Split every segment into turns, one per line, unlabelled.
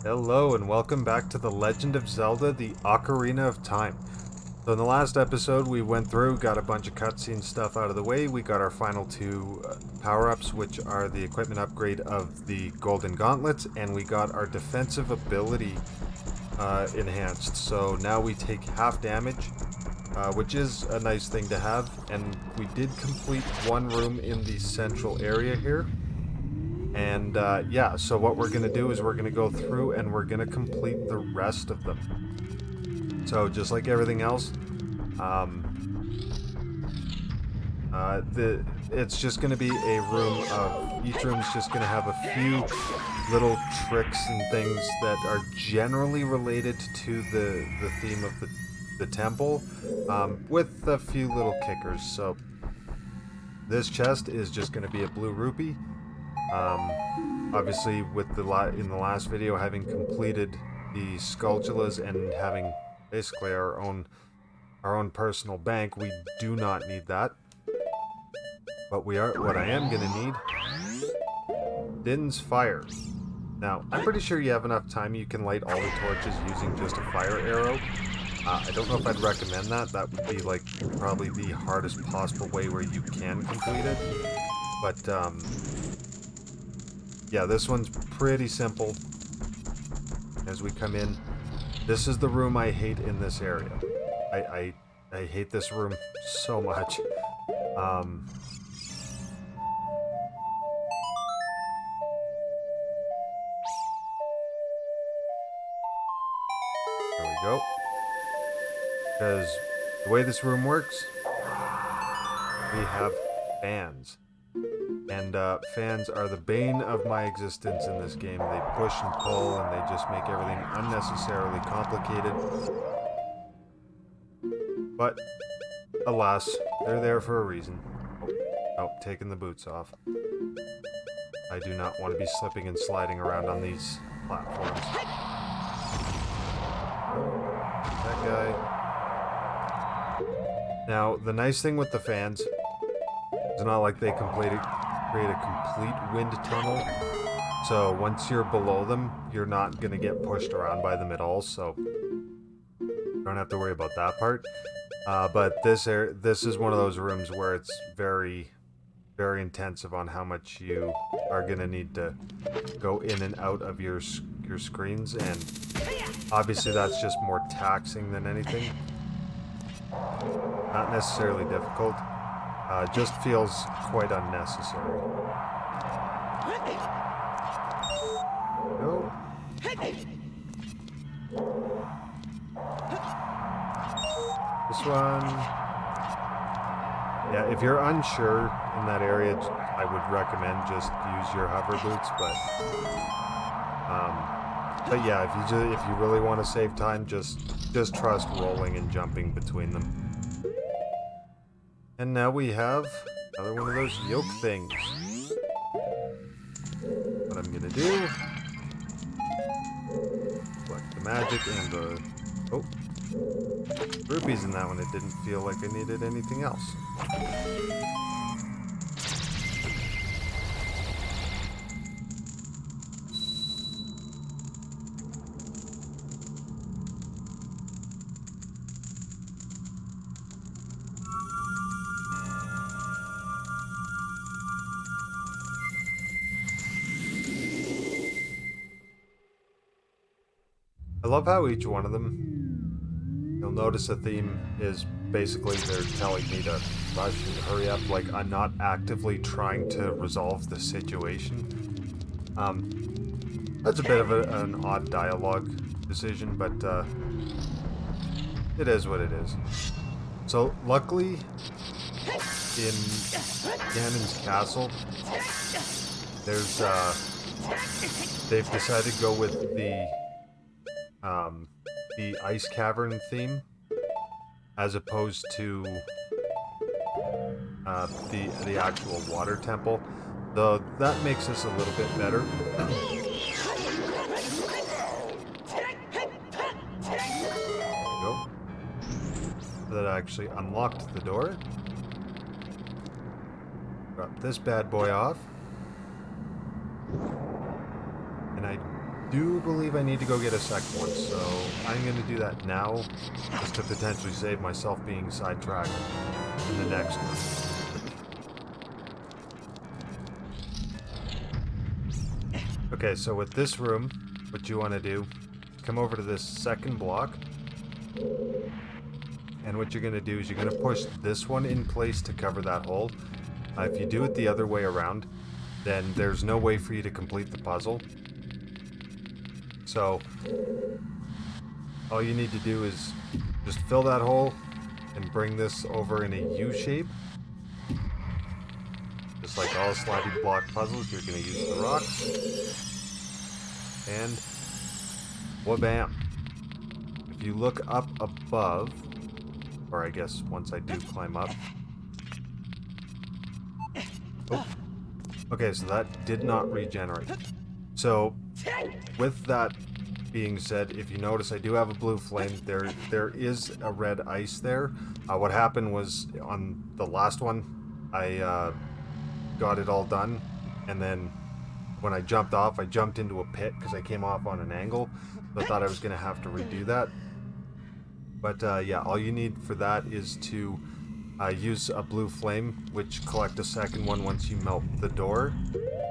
Hello and welcome back to The Legend of Zelda, the Ocarina of Time. So in the last episode we went through, got a bunch of cutscene stuff out of the way, we got our final two power-ups, which are the equipment upgrade of the golden gauntlets, and we got our defensive ability enhanced. So now we take half damage, which is a nice thing to have, and we did complete one room in the central area here. And yeah, so what we're going to do is we're going to go through and we're going to complete the rest of them. So just like everything else, um, it's just going to be a room of, each room's just going to have a few little tricks and things that are generally related to the theme of the temple, with a few little kickers. So this chest is just going to be a blue rupee. Obviously, with in the last video, having completed the Skulltulas and having basically our own personal bank, we do not need that. But what I am gonna need, Din's fire. Now, I'm pretty sure you have enough time you can light all the torches using just a fire arrow. I don't know if I'd recommend that. That would be like probably the hardest possible way where you can complete it. But yeah, this one's pretty simple. As we come in, this is the room I hate in this area. I hate this room so much. There we go. Because the way this room works, we have fans. And fans are the bane of my existence in this game. They push and pull, and they just make everything unnecessarily complicated. But, alas, they're there for a reason. Oh, taking the boots off. I do not want to be slipping and sliding around on these platforms. That guy. Now, the nice thing with the fans, it's not like they create a complete wind tunnel. So once you're below them, you're not going to get pushed around by them at all, so you don't have to worry about that part. But this is one of those rooms where it's very, very intensive on how much you are going to need to go in and out of your screens, and obviously that's just more taxing than anything. Not necessarily difficult. Just feels quite unnecessary. Go. This one. Yeah, if you're unsure in that area, I would recommend just use your hover boots. But yeah, if you really want to save time, just trust rolling and jumping between them. And now we have another one of those yoke things. What I'm gonna do, collect the magic and the, oh, rupees in that one. It didn't feel like I needed anything else. I love how each one of them, you'll notice the theme is basically they're telling me to rush and hurry up, like I'm not actively trying to resolve the situation. That's a bit of an odd dialogue decision, but it is what it is. So luckily, in Ganon's castle, they've decided to go with the ice cavern theme as opposed to the actual water temple. Though that makes this a little bit better. Go. That actually unlocked the door. Drop this bad boy off. And I do believe I need to go get a second one, so I'm going to do that now, just to potentially save myself being sidetracked in the next one. Okay, so with this room, what you want to do, come over to this second block, and what you're going to do is you're going to push this one in place to cover that hole. If you do it the other way around, then there's no way for you to complete the puzzle. So, all you need to do is just fill that hole and bring this over in a U shape. Just like all sliding block puzzles, you're going to use the rocks. And wha-bam. If you look up above, or I guess once I do climb up. Oh. Okay, so that did not regenerate. So, with that being said, if you notice, I do have a blue flame. There is a red ice there. What happened was, on the last one, I got it all done, and then when I jumped off, I jumped into a pit because I came off on an angle. So I thought I was going to have to redo that. But yeah, all you need for that is to use a blue flame, which collect a second one once you melt the door.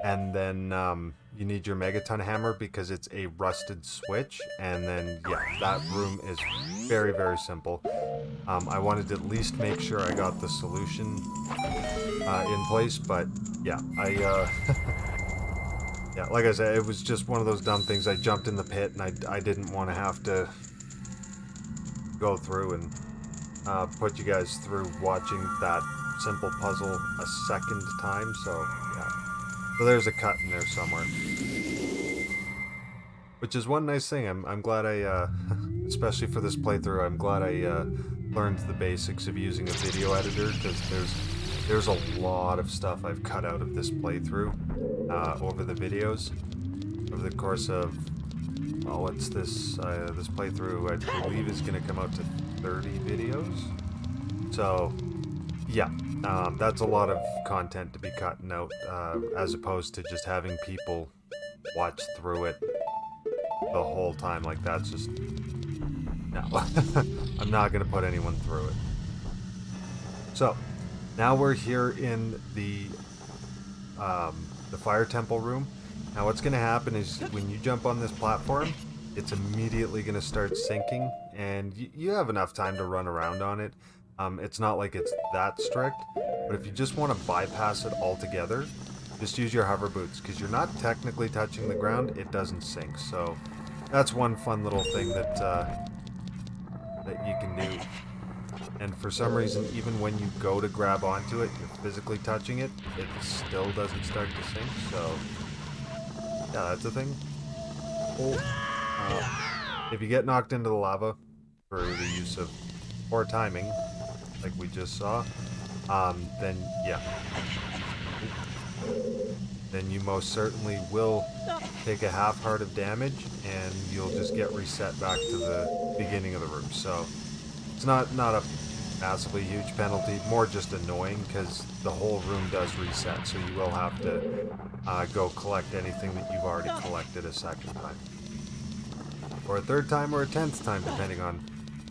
And then you need your Megaton hammer because it's a rusted switch. And then, yeah, that room is very, very simple. I wanted to at least make sure I got the solution in place, but yeah, yeah, like I said, it was just one of those dumb things. I jumped in the pit and I didn't want to have to go through and put you guys through watching that simple puzzle a second time, so yeah. So there's a cut in there somewhere. Which is one nice thing. I'm glad I, especially for this playthrough, I'm glad I learned the basics of using a video editor, because there's a lot of stuff I've cut out of this playthrough over the videos. Over the course of, well, what's this? This playthrough, I believe, is going to come out to 30 videos. So, yeah, that's a lot of content to be cutting out, as opposed to just having people watch through it the whole time. Like, that's just, no. I'm not going to put anyone through it. So, now we're here in the fire temple room. Now what's going to happen is when you jump on this platform, it's immediately going to start sinking, and you have enough time to run around on it. It's not like it's that strict, but if you just want to bypass it altogether, just use your hover boots, because you're not technically touching the ground, it doesn't sink. So that's one fun little thing that that you can do. And for some reason, even when you go to grab onto it, you're physically touching it, it still doesn't start to sink, so yeah, that's a thing. If you get knocked into the lava through the use of poor timing, like we just saw, then yeah. Then you most certainly will take a half heart of damage, and you'll just get reset back to the beginning of the room. So it's not a massively huge penalty, more just annoying because the whole room does reset, so you will have to go collect anything that you've already collected a second time. Or a third time, or a 10th time, depending on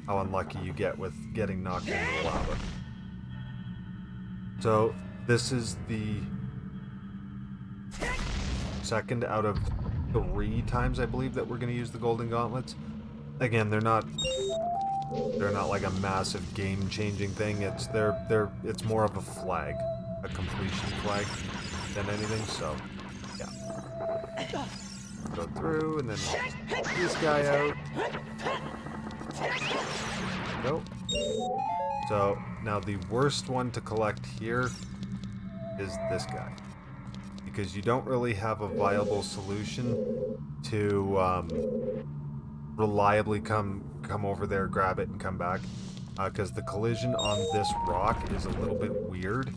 how unlucky you get with getting knocked into the lava. So this is the second out of 3 times, I believe, that we're going to use the golden gauntlets. Again, they're not like a massive game-changing thing. It's more of a flag, a completion flag than anything. So, yeah. Go through and then help this guy out. Go. So now the worst one to collect here is this guy, because you don't really have a viable solution to reliably come over there, grab it, and come back, because the collision on this rock is a little bit weird,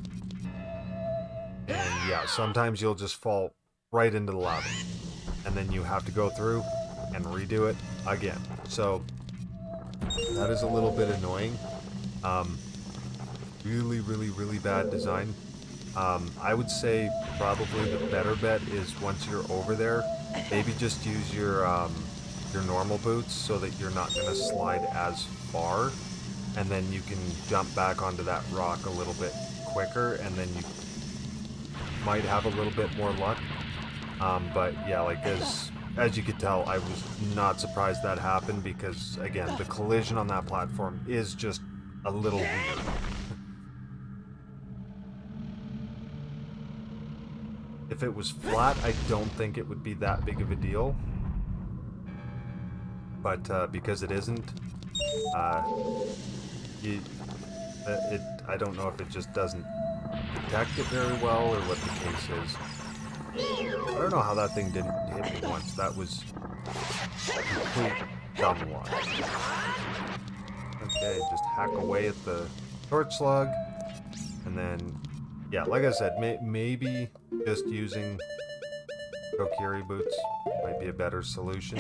and yeah, sometimes you'll just fall right into the lava, and then you have to go through and redo it again. So that is a little bit annoying. Really bad design. I would say probably the better bet is once you're over there, maybe just use your normal boots so that you're not going to slide as far, and then you can jump back onto that rock a little bit quicker, and then you might have a little bit more luck. But yeah, like as you could tell, I was not surprised that happened because, again, the collision on that platform is just a little weird. If it was flat, I don't think it would be that big of a deal. But because it isn't, I don't know if it just doesn't detect it very well or what the case is. I don't know how that thing didn't hit me once. That was complete dumb luck. Okay, just hack away at the torch slug, and then, yeah, like I said, maybe just using Kokiri boots might be a better solution.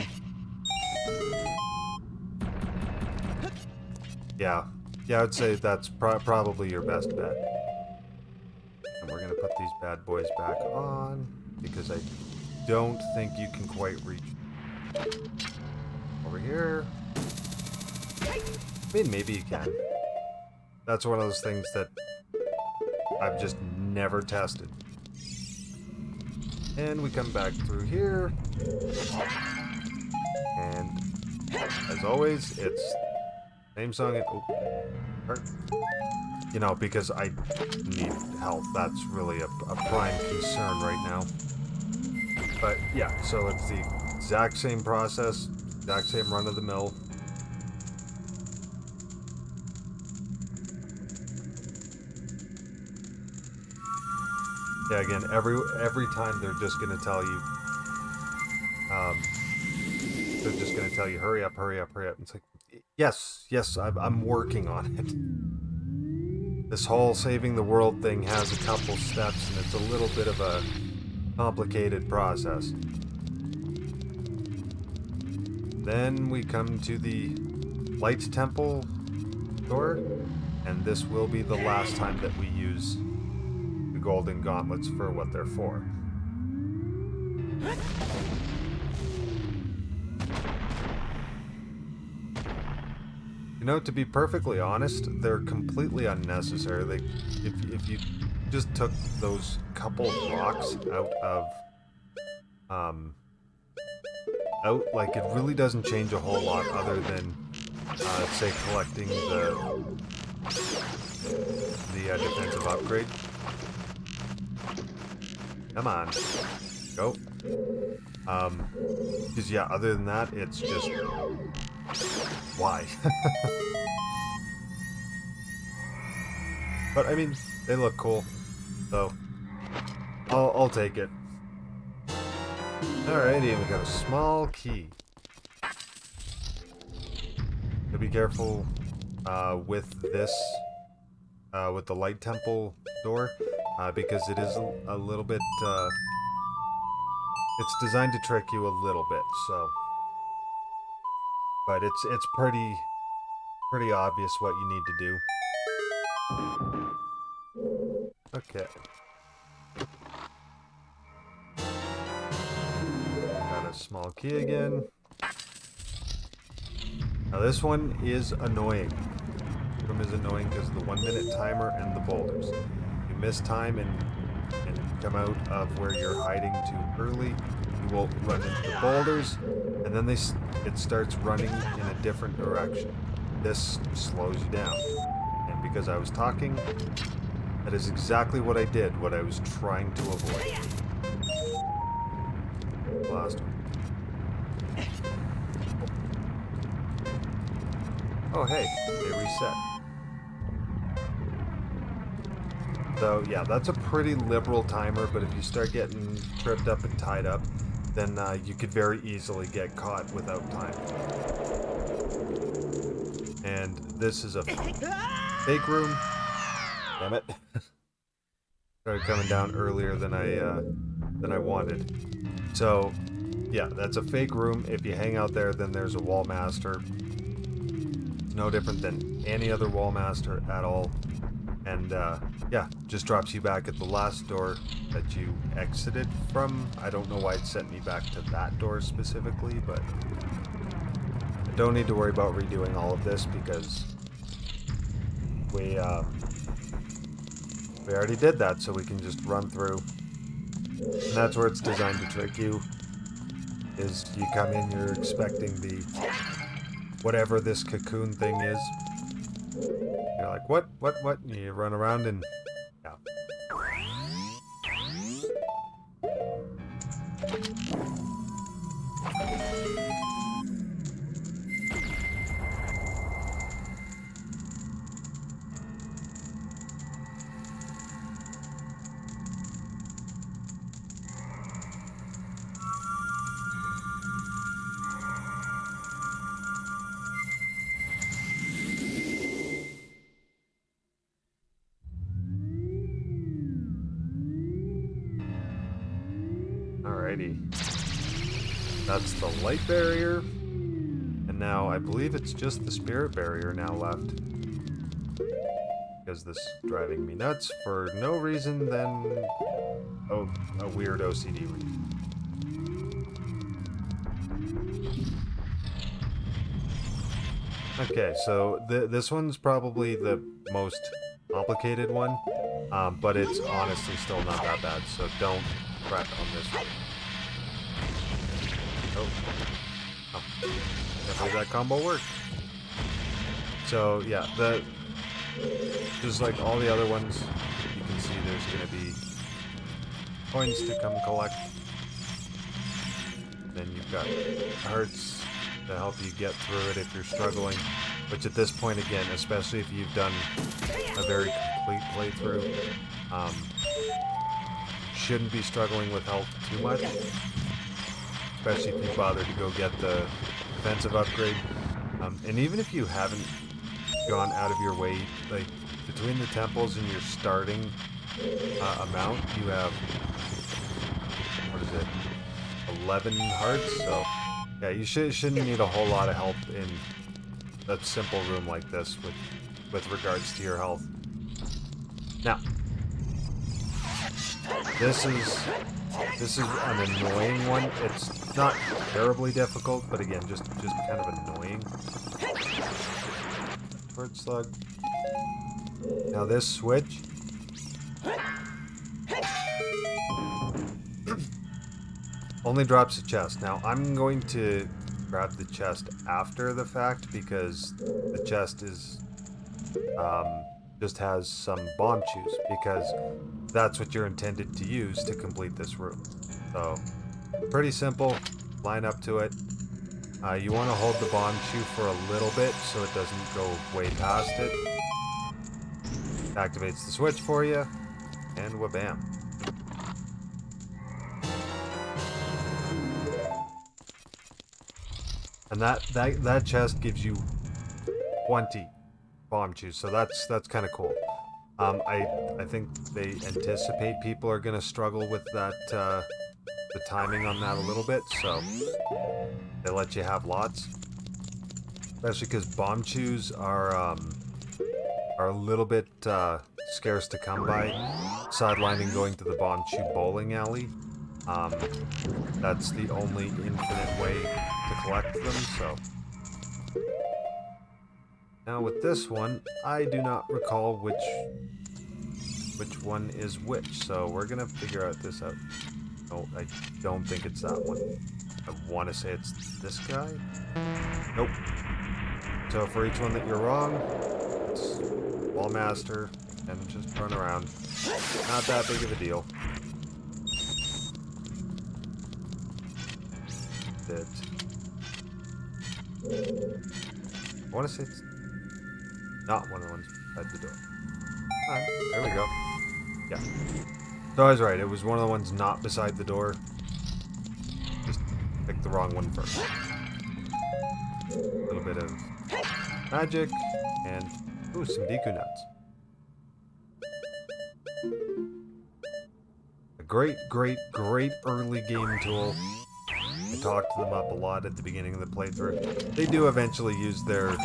Yeah, I'd say that's probably your best bet. And we're gonna put these bad boys back on, because I don't think you can quite reach. Over here. I mean, maybe you can. That's one of those things that I've just never tested. And we come back through here. And as always, it's same song. You know, because I need health. That's really a prime concern right now. But yeah, so it's the exact same process, exact same run-of-the-mill. Yeah, again, every time they're just gonna tell you, hurry up, hurry up, hurry up. It's like, yes, I'm working on it. This whole saving the world thing has a couple steps, and it's a little bit of a complicated process. Then we come to the Light Temple door, and this will be the last time that we use the golden gauntlets for what they're for. You know, to be perfectly honest, they're completely unnecessary. If you just took those couple rocks out of, like, it really doesn't change a whole lot other than, say, collecting the defensive upgrade. Come on. Go. Because, yeah, other than that, it's just... why? But, I mean, they look cool. So, I'll take it. Alrighty, and we got a small key. So be careful with this, with the Light Temple door, because it is a little bit, it's designed to trick you a little bit, so. But it's pretty obvious what you need to do. Okay. Got a small key again. Now this one is annoying. This one is annoying because of the 1 minute timer and the boulders. You miss time and come out of where you're hiding too early, you will run into the boulders, and then it starts running in a different direction. This slows you down. And because I was talking, that is exactly what I did, what I was trying to avoid. Last one. Oh hey, they reset. So yeah, that's a pretty liberal timer, but if you start getting tripped up and tied up, then you could very easily get caught without time. And this is a fake room. Damn it. Started coming down earlier than I wanted. So yeah, that's a fake room. If you hang out there, then there's a wall master. It's no different than any other wall master at all. And yeah, just drops you back at the last door that you exited from. I don't know why it sent me back to that door specifically, but I don't need to worry about redoing all of this because we already did that, so we can just run through. And that's where it's designed to trick you, is you come in, you're expecting the whatever this cocoon thing is. You're like, what? And you run around and yeah. Alrighty. That's the light barrier. And now I believe it's just the spirit barrier now left. Because this is driving me nuts for no reason than a weird OCD reason. Okay, so this one's probably the most complicated one, but it's honestly still not that bad, so don't fret on this one. Oh, definitely that combo worked. So yeah, just like all the other ones, you can see there's going to be coins to come collect. Then you've got hearts to help you get through it if you're struggling. Which at this point, again, especially if you've done a very complete playthrough, shouldn't be struggling with health too much. Especially if you bother to go get the defensive upgrade. And even if you haven't gone out of your way, like between the temples and your starting amount, you have, what is it, 11 hearts? So yeah, you shouldn't need a whole lot of help in a simple room like this with regards to your health. Now, this is an annoying one. It's not terribly difficult, but again, just kind of annoying. Word slug. Now this switch. Only drops a chest. Now I'm going to grab the chest after the fact because the chest is just has some bomb chews because that's what you're intended to use to complete this room. So pretty simple. Line up to it. You want to hold the bomb chew for a little bit so it doesn't go way past it. Activates the switch for you, and wha-bam. And that chest gives you 20 bomb chews, so that's kind of cool. I think they anticipate people are gonna struggle with that the timing on that a little bit, so they let you have lots. Especially because bomb chews are a little bit scarce to come by. Sidelining going to the bomb chew bowling alley. That's the only infinite way to collect them, so. Now with this one, I do not recall which one is which, so we're gonna figure this out. No, I don't think it's that one. I want to say it's this guy. Nope. So for each one that you're wrong, it's Wall Master and just run around. Not that big of a deal. I want to say it's not one of the ones beside the door. Alright, there we go. Yeah. So I was right, it was one of the ones not beside the door. Just picked the wrong one first. A little bit of magic, and ooh, some Deku nuts. A great early game tool. I talked them up a lot at the beginning of the playthrough. They do eventually use their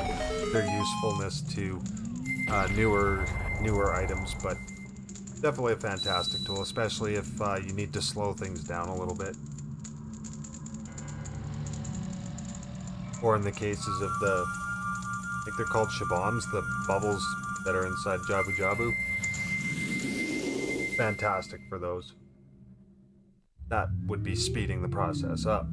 usefulness to newer items, but Definitely a fantastic tool, especially if you need to slow things down a little bit. Or in the cases of the, I think they're called shaboms, the bubbles that are inside Jabu Jabu. Fantastic for those. That would be speeding the process up.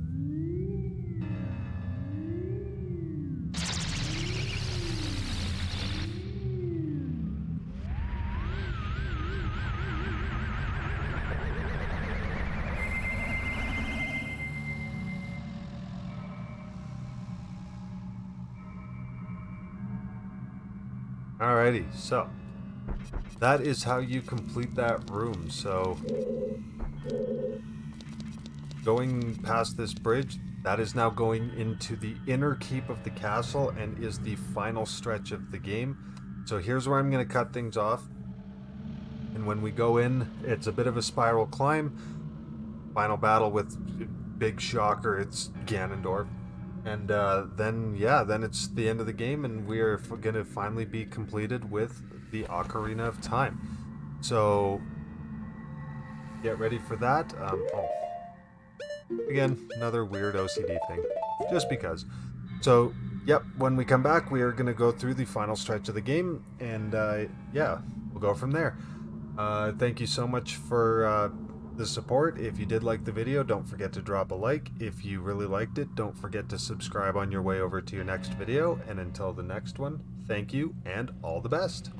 Alrighty, so that is how you complete that room. So going past this bridge, that is now going into the inner keep of the castle and is the final stretch of the game. So here's where I'm going to cut things off. And when we go in, it's a bit of a spiral climb. Final battle with big shocker, it's Ganondorf. And then it's the end of the game, and we're going to finally be completed with the Ocarina of Time. So get ready for that. Again, another weird OCD thing, just because. So, yep, when we come back, we are going to go through the final stretch of the game, and yeah, we'll go from there. Thank you so much for the support. If you did like the video, don't forget to drop a like. If you really liked it, don't forget to subscribe on your way over to your next video. And until the next one, thank you and all the best.